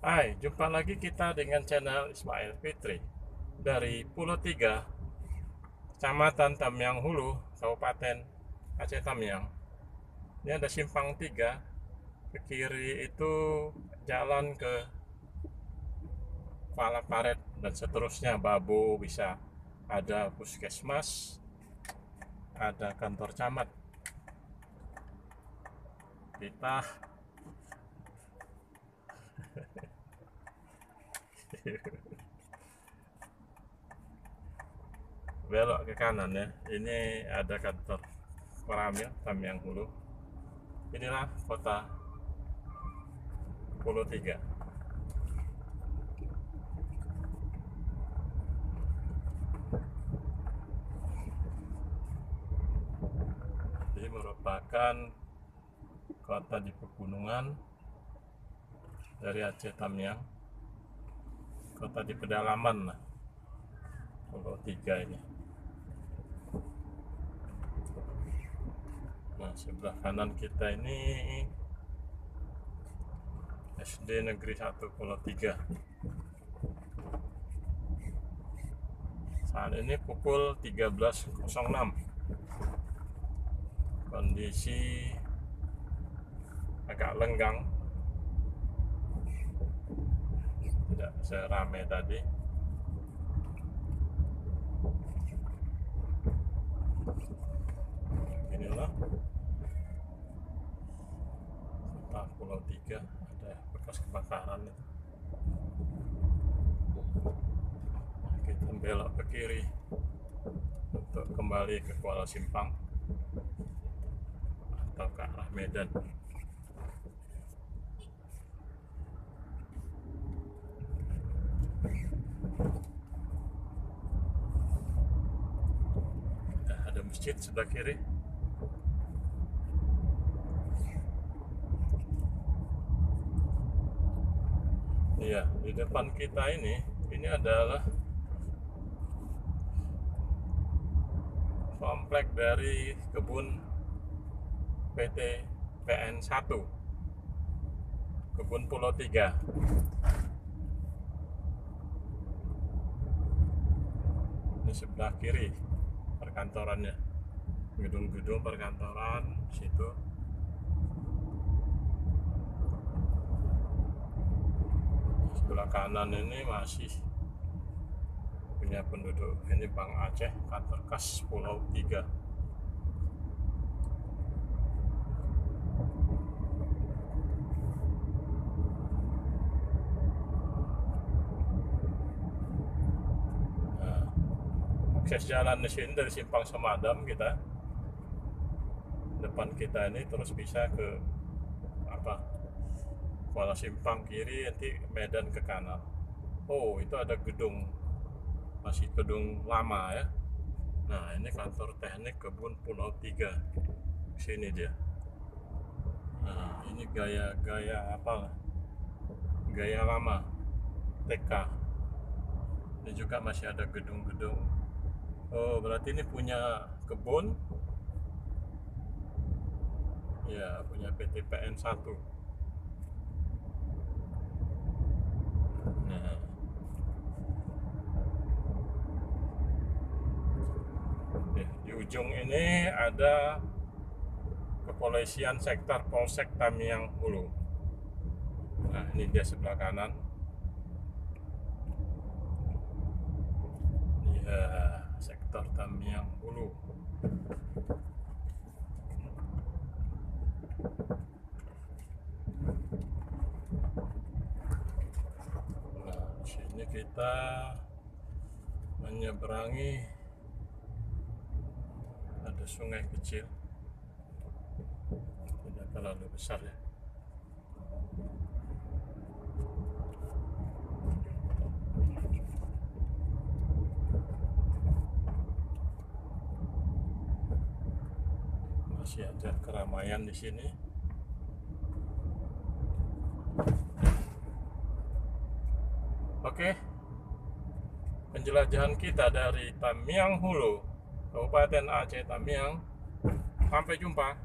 Hai, jumpa lagi kita dengan channel Ismail Fitri dari Pulau Tiga, Kecamatan Tamiang Hulu, Kabupaten Aceh Tamiang. Ini ada simpang 3, ke kiri itu jalan ke Kuala Paret dan seterusnya. Babu bisa ada puskesmas, ada kantor camat. Kita belok ke kanan ya. Ini ada kantor Koramil Tamiang Hulu. Inilah kota Pulau Tiga. Ini merupakan kota di pegunungan dari Aceh Tamiang, kota di pedalaman lah, Pulau Tiga ini. Nah, sebelah kanan kita ini SD Negeri 1 Pulau Tiga. Saat ini pukul 13.06. Kondisi agak lenggang, tidak seramai tadi. Inilah kota Pulau Tiga, ada bekas kebakaran itu. Kita belok ke kiri untuk kembali ke Kuala Simpang atau ke arah Medan. Ada masjid sebelah kiri. Iya, di depan kita ini adalah komplek dari kebun PT PN 1, kebun Pulau Tiga. Ini sebelah kiri perkantorannya, gedung-gedung perkantoran situ. Sebelah kanan ini masih punya penduduk, ini Bank Aceh, kantor kas Pulau Tiga. Nah, akses jalan di sini dari Simpang Semadam kita, depan kita ini terus bisa ke Kuala Simpang kiri, nanti Medan ke kanan. Oh, itu ada gedung, masih gedung lama ya. Nah, ini kantor teknik kebun Pulau Tiga. Sini dia. Nah, ini gaya-gaya apa? Gaya lama, TK. Ini juga masih ada gedung-gedung. Oh, berarti ini punya kebun. Ya, punya PT PN 1. Nah, di ujung ini ada kepolisian sektor Polsek Tamiang Hulu. Nah, ini dia sebelah kanan. Ya, sektor Tamiang Hulu. Nah, di sini kita menyeberangi, ada sungai kecil, tidak terlalu besar ya. Masih ada keramaian di sini. Oke, penjelajahan kita dari Tamiang Hulu, Kabupaten Aceh Tamiang. Sampai jumpa.